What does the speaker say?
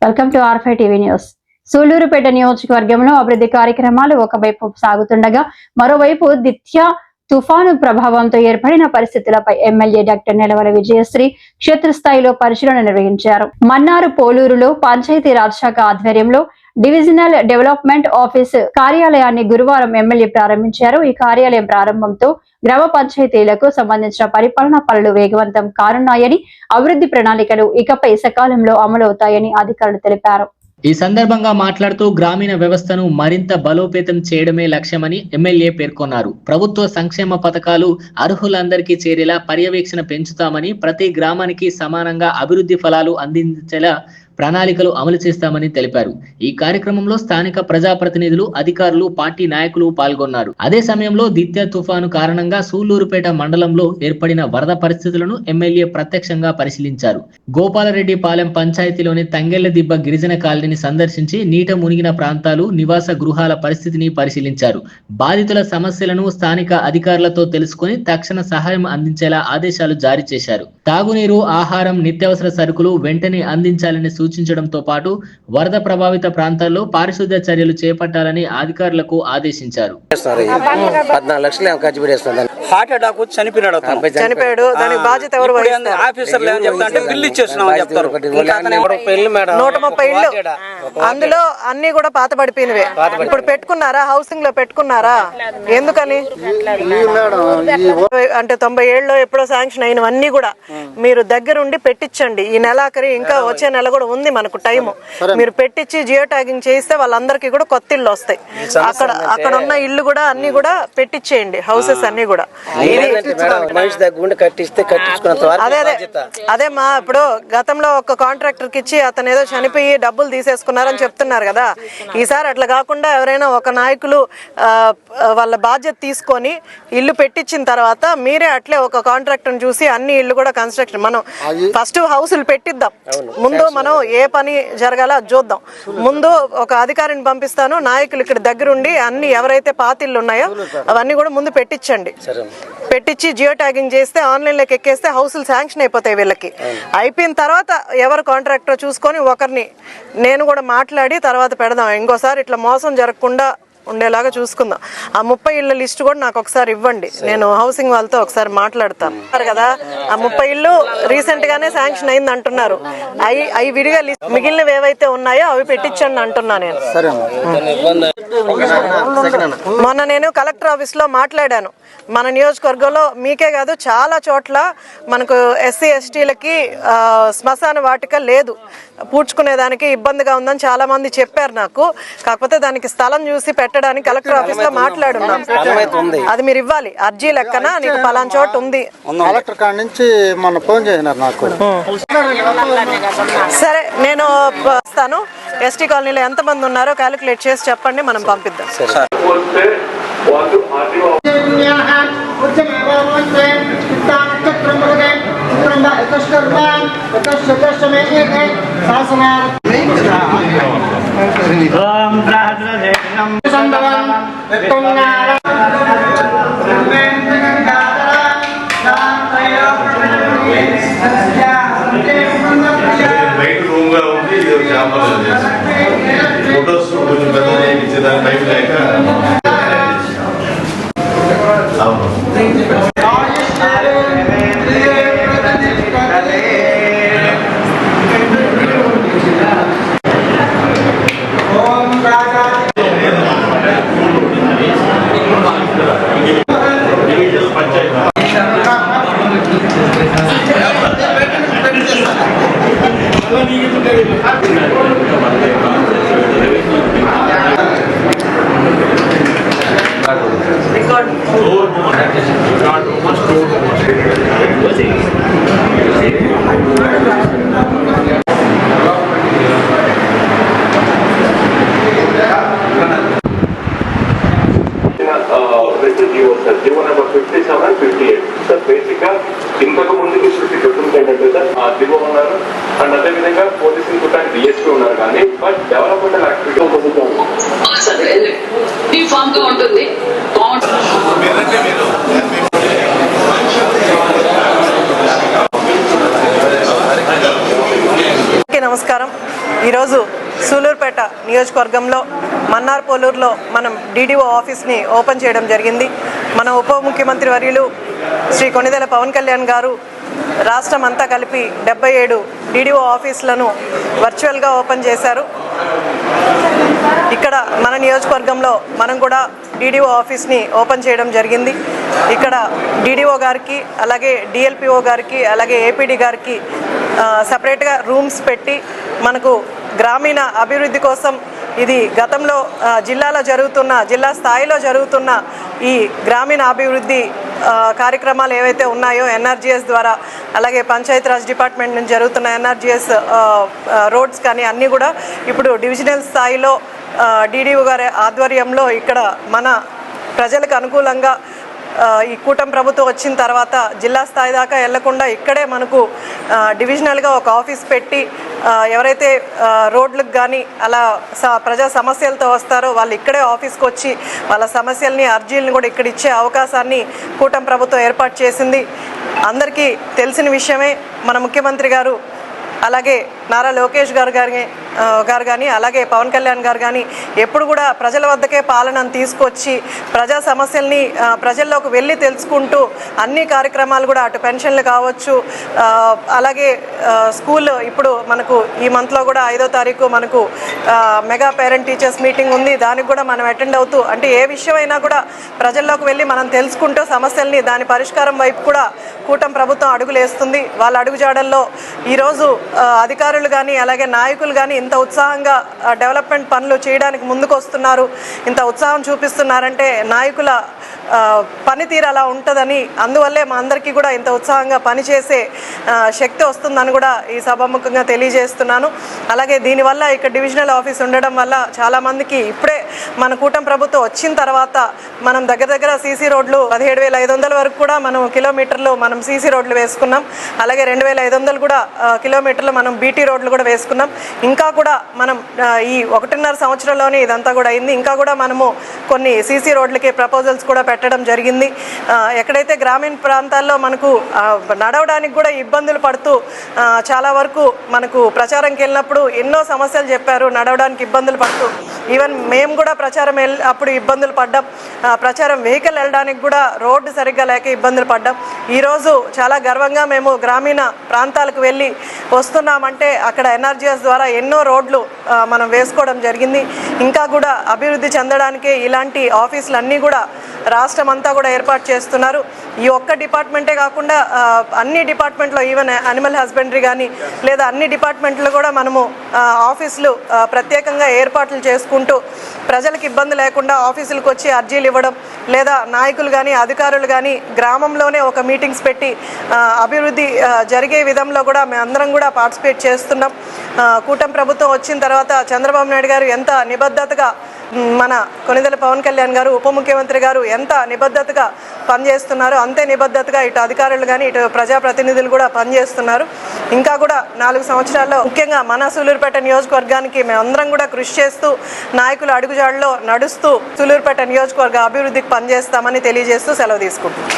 Welcome to ఆర్5 TV news. సూళ్లూరుపేట నియోజకవర్గంలో అభివృద్ధి కార్యక్రమాలు ఒకవైపు సాగుతుండగా మరోవైపు దిత్యా తుఫాను ప్రభావంతో ఏర్పడిన పరిస్థితులపై ఎమ్మెల్యే డాక్టర్ నెలవల విజయశ్రీ క్షేత్రస్థాయిలో పరిశీలన నిర్వహించారు. మన్నార్ పోలూరులో పంచాయతీరాజ్ శాఖ ఆధ్వర్యంలో డివిజనల్ డెవలప్మెంట్ ఆఫీస్ కార్యాలయాన్ని గురువారం ఎమ్మెల్యే ప్రారంభించారు. ఈ కార్యాలయం ప్రారంభంతో గ్రామ పంచాయతీలకు సంబంధించిన పరిపాలనా పనులు వేగవంతం కానున్నాయని, అభివృద్ధి ప్రణాళికలు ఇకపై సకాలంలో అమలవుతాయని అధికారులు తెలిపారు. ఈ సందర్భంగా మాట్లాడుతూ గ్రామీణ వ్యవస్థను మరింత బలోపేతం చేయడమే లక్ష్యమని ఎమ్మెల్యే పేర్కొన్నారు. ప్రభుత్వ సంక్షేమ పథకాలు అర్హులందరికీ చేరేలా పర్యవేక్షణ పెంచుతామని, ప్రతి గ్రామానికి సమానంగా అభివృద్ధి ఫలాలు అందించేలా ప్రణాళికలు అమలు చేస్తామని తెలిపారు. ఈ కార్యక్రమంలో స్థానిక ప్రజాప్రతినిధులు, అధికారులు, పార్టీ నాయకులు పాల్గొన్నారు. అదే సమయంలో దిత్యా తుఫాను కారణంగా సూళ్లూరుపేట మండలంలో ఏర్పడిన వరద పరిస్థితులను ఎమ్మెల్యే ప్రత్యక్షంగా పరిశీలించారు. గోపాలరెడ్డి పాలెం పంచాయతీలోని తంగెళ్ల దిబ్బ గిరిజన కాలనీని సందర్శించి నీట మునిగిన ప్రాంతాలు, నివాస గృహాల పరిస్థితిని పరిశీలించారు. బాధితుల సమస్యలను స్థానిక అధికారులతో తెలుసుకుని తక్షణ సహాయం అందించేలా ఆదేశాలు జారీ చేశారు. తాగునీరు, ఆహారం, నిత్యావసర సరుకులు వెంటనే అందించాలని సూచించడంతో పాటు వరద ప్రభావిత ప్రాంతాల్లో పారిశుద్ధ్య చర్యలు చేపట్టాలని అధికారులకు ఆదేశించారు. 14 లక్షలు ఖర్చు పెట్టేస్తున్నారు. హార్ట్ అటాక్ వచ్చి చనిపోయాడు. దానికి బాధ్యత ఎవరు? ఆఫీసర్లు ఏమని చెప్తారంటే బిల్లు ఇచ్చేస్తున్నాం అని చెప్తారు. 130 ఇళ్ళు, అందులో అన్ని కూడా పాత పడిపోయినవే. ఇప్పుడు పెట్టుకున్నారా? హౌసింగ్ లో పెట్టుకున్నారా? ఎందుకని అంటే 97లో ఎప్పుడో శాంక్షన్ అయినవన్నీ కూడా మీరు దగ్గరుండి పెట్టించండి. ఈ నెలాఖరి ఇంకా వచ్చే నెల కూడా ఉంది మనకు టైం. మీరు పెట్టించి జియో ట్యాగింగ్ చేయిస్తే వాళ్ళందరికీ కూడా కొత్త ఇళ్ళు వస్తాయి. అక్కడ ఉన్న ఇల్లు కూడా అన్ని కూడా పెట్టించేయండి, హౌసెస్ అన్ని కూడా. అదే మా ఇప్పుడు గతంలో ఒక కాంట్రాక్టర్ కి ఇచ్చి అతను ఏదో చనిపోయి డబ్బులు తీసేసుకున్నారని చెప్తున్నారు కదా. ఈసారి అట్లా కాకుండా ఎవరైనా ఒక నాయకులు వాళ్ళ బాధ్యత తీసుకొని ఇల్లు పెట్టించిన తర్వాత మీరే అట్లే ఒక కాంట్రాక్టర్ చూసి అన్ని ఇల్లు కూడా కన్స్ట్రక్షన్ మనం ఫస్ట్ హౌసులు పెట్టిద్దాం. ముందు మనం ఏ పని జరగాలో అది చూద్దాం. ముందు ఒక అధికారిని పంపిస్తాను, నాయకులు ఇక్కడ దగ్గరుండి అన్ని ఎవరైతే పాతిళ్ళు ఉన్నాయో అవన్నీ కూడా ముందు పెట్టించండి. పెట్టించి జియో ట్యాగింగ్ చేస్తే ఆన్లైన్లోకి ఎక్కేస్తే హౌసులు శాంక్షన్ అయిపోతాయి. వీళ్ళకి అయిపోయిన తర్వాత ఎవరు కాంట్రాక్టర్ చూసుకొని ఒకరిని నేను కూడా మాట్లాడి తర్వాత పెడదాం. ఇంకోసారి ఇట్లా మోసం జరగకుండా ఉండేలాగా చూసుకుందాం. ఆ 30 ఇళ్ళ లిస్ట్ కూడా నాకు ఒకసారి ఇవ్వండి, నేను హౌసింగ్ వాళ్ళతో ఒకసారి మాట్లాడతాను కదా. ఆ 30 ఇళ్ళు రీసెంట్ గానే శాంక్షన్ అయింది అంటున్నారు. అవి విడిగా లిస్ట్, మిగిలినవి ఏవైతే ఉన్నాయో అవి పెట్టించండి అంటున్నా నేను. మొన్న నేను కలెక్టర్ ఆఫీస్ లో మాట్లాడాను. మన నియోజకవర్గంలో మీకే కాదు చాలా చోట్ల మనకు ఎస్సీ ఎస్టీలకి శ్మశాన వాటిక లేదు, పూడ్చుకునేదానికి ఇబ్బందిగా ఉందని చాలా మంది చెప్పారు నాకు. కాకపోతే దానికి స్థలం చూసి పెట్టడానికి కలెక్టర్ ఆఫీస్ లో మాట్లాడున్నాం. అది మీరు ఇవ్వాలి అర్జీ లెక్కన, నీకు పలానా చోటు ఉంది. సరే నేను వస్తాను. ఎస్టీ కాలనీలో ఎంతమంది ఉన్నారో క్యాలిక్యులేట్ చేసి చెప్పండి, మనం పంపిద్దాం. ఫోటోస్ కొంచెం పెద్దగా ఇచ్చేదాన్ని టైం లేక జీవో నెంబర్ 57, 58 సార్. బేసిక్ గా ఇంతకు ముందుకు చెప్తుంది ఏంటంటే సార్ జీవో ఉన్నారు అండ్ అదేవిధంగా పోలీసింగ్ కూడా డిఎస్పీ ఉన్నారు. కానీ బట్ డెవలప్మెంటల్ యాక్టివిటీ ఉంటుంది. నమస్కారం. ఈరోజు సూలూరుపేట నియోజకవర్గంలో మన్నార్పోలూరులో మనం DDO ఆఫీస్ని ఓపెన్ చేయడం జరిగింది. మన ఉప ముఖ్యమంత్రి వర్యులు శ్రీ కొణిదెల పవన్ కళ్యాణ్ గారు రాష్ట్రం అంతా కలిపి 77 DDO ఆఫీసులను వర్చువల్గా ఓపెన్ చేశారు. ఇక్కడ మన నియోజకవర్గంలో మనం కూడా DDO ఆఫీస్ని ఓపెన్ చేయడం జరిగింది. ఇక్కడ DDO గారికి, అలాగే DLPO గారికి, అలాగే APD గారికి సపరేట్గా రూమ్స్ పెట్టి మనకు గ్రామీణ అభివృద్ధి కోసం ఇది గతంలో జిల్లా స్థాయిలో జరుగుతున్న ఈ గ్రామీణ అభివృద్ధి కార్యక్రమాలు ఏవైతే ఉన్నాయో NRGS ద్వారా, అలాగే పంచాయతీరాజ్ డిపార్ట్మెంట్ నుంచి జరుగుతున్న NRGS రోడ్స్ కానీ అన్నీ కూడా ఇప్పుడు డివిజనల్ స్థాయిలో DDO గారి ఆధ్వర్యంలో ఇక్కడ మన ప్రజలకు అనుకూలంగా ఈ కూటమి ప్రభుత్వం వచ్చిన తర్వాత జిల్లా స్థాయి దాకా వెళ్లకుండా ఇక్కడే మనకు డివిజనల్గా ఒక ఆఫీస్ పెట్టి ఎవరైతే రోడ్లకు కానీ అలా ప్రజా సమస్యలతో వస్తారో వాళ్ళు ఇక్కడే ఆఫీస్కి వచ్చి వాళ్ళ సమస్యల్ని, అర్జీలను కూడా ఇక్కడ ఇచ్చే అవకాశాన్ని కూటమి ప్రభుత్వం ఏర్పాటు చేసింది. అందరికీ తెలిసిన విషయమే. మన ముఖ్యమంత్రి గారు, అలాగే నారా లోకేష్ గారు కానీ, అలాగే పవన్ కళ్యాణ్ గారు కానీ ఎప్పుడు కూడా ప్రజల వద్దకే పాలనను తీసుకొచ్చి ప్రజా సమస్యల్ని ప్రజల్లోకి వెళ్ళి తెలుసుకుంటూ అన్ని కార్యక్రమాలు కూడా, అటు పెన్షన్లు కావచ్చు, అలాగే స్కూల్ ఇప్పుడు మనకు ఈ మంత్లో కూడా 5వ తారీఖు మనకు మెగా పేరెంట్ టీచర్స్ మీటింగ్ ఉంది. దానికి కూడా మనం అటెండ్ అవుతూ, అంటే ఏ విషయమైనా కూడా ప్రజల్లోకి వెళ్ళి మనం తెలుసుకుంటూ సమస్యల్ని దాని పరిష్కారం వైపు కూడా కూటమి ప్రభుత్వం అడుగులేస్తుంది. వాళ్ళ అడుగుజాడల్లో ఈరోజు అధికారులు కానీ, అలాగే నాయకులు కానీ ఇంత ఉత్సాహంగా డెవలప్మెంట్ పనులు చేయడానికి ముందుకు వస్తున్నారు, ఇంత ఉత్సాహం చూపిస్తున్నారంటే నాయకుల పనితీరు అలా ఉంటుందని, అందువల్లే మా అందరికీ కూడా ఇంత ఉత్సాహంగా పనిచేసే శక్తి వస్తుందని కూడా ఈ సభాముఖంగా తెలియజేస్తున్నాను. అలాగే దీనివల్ల ఇక్కడ డివిజనల్ ఆఫీస్ ఉండడం వల్ల చాలామందికి ఇప్పుడే మన కూటమి ప్రభుత్వం వచ్చిన తర్వాత మనం దగ్గర సీసీ రోడ్లు 17,500 వరకు కూడా మనం కిలోమీటర్లు మనం సీసీ రోడ్లు వేసుకున్నాం. అలాగే 2,500 కూడా కిలోమీటర్లు మనం BT రోడ్లు కూడా వేసుకున్నాం. ఇంకా కూడా మనం ఈ 1.5 సంవత్సరంలోనే ఇదంతా కూడా అయింది. ఇంకా కూడా మనము కొన్ని సీసీ రోడ్లకి ప్రపోజల్స్ కూడా పెట్టడం జరిగింది. ఎక్కడైతే గ్రామీణ ప్రాంతాల్లో మనకు నడవడానికి కూడా ఇబ్బందులు పడుతూ చాలా వరకు మనకు ప్రచారంకి వెళ్ళినప్పుడు ఎన్నో సమస్యలు చెప్పారు, నడవడానికి ఇబ్బందులు పడుతూ. ఈవెన్ మేము కూడా ప్రచారం అప్పుడు ఇబ్బందులు పడ్డాం. ప్రచారం వెహికల్ వెళ్ళడానికి కూడా రోడ్డు సరిగ్గా లేక ఇబ్బందులు పడ్డాం. ఈరోజు చాలా గర్వంగా మేము గ్రామీణ ప్రాంతాలకు వెళ్ళి వస్తున్నామంటే అక్కడ NRGS ద్వారా ఎన్నో రోడ్లు మనం వేసుకోవడం జరిగింది. ఇంకా కూడా అభివృద్ధి చెందడానికే ఇలాంటి ఆఫీసులు అన్నీ కూడా రాష్ట్రం అంతా కూడా ఏర్పాటు చేస్తున్నారు. ఈ ఒక్క డిపార్ట్మెంటే కాకుండా అన్ని డిపార్ట్మెంట్లో, ఈవెన్ అనిమల్ హస్బెండరీ కానీ లేదా అన్ని డిపార్ట్మెంట్లో కూడా మనము ఆఫీసులు ప్రత్యేకంగా ఏర్పాట్లు చేసుకుంటూ ప్రజలకు ఇబ్బంది లేకుండా ఆఫీసులకు వచ్చి అర్జీలు ఇవ్వడం, లేదా నాయకులు కానీ అధికారులు కానీ గ్రామంలోనే ఒక మీటింగ్స్ పెట్టి అభివృద్ధి జరిగే విధంలో కూడా మేమందరం కూడా పార్టిసిపేట్ చేస్తున్నాం. కూటమి ప్రభుత్వం వచ్చిన తర్వాత చంద్రబాబు నాయుడు గారు ఎంత నిబద్ధతగా, మన కొణిదెల పవన్ కళ్యాణ్ గారు ఉప ముఖ్యమంత్రి గారు ఎంత నిబద్ధతగా పనిచేస్తున్నారు, అంతే నిబద్ధతగా ఇటు అధికారులు కానీ ఇటు ప్రజాప్రతినిధులు కూడా పనిచేస్తున్నారు. ఇంకా కూడా 4 సంవత్సరాల్లో ముఖ్యంగా మన సూలూరుపేట నియోజకవర్గానికి మేమందరం కూడా కృషి చేస్తూ నాయకుల అడుగుజాడలో నడుస్తూ సూలూరుపేట నియోజకవర్గ అభివృద్ధికి పనిచేస్తామని తెలియజేస్తూ సెలవు తీసుకుంటున్నాం.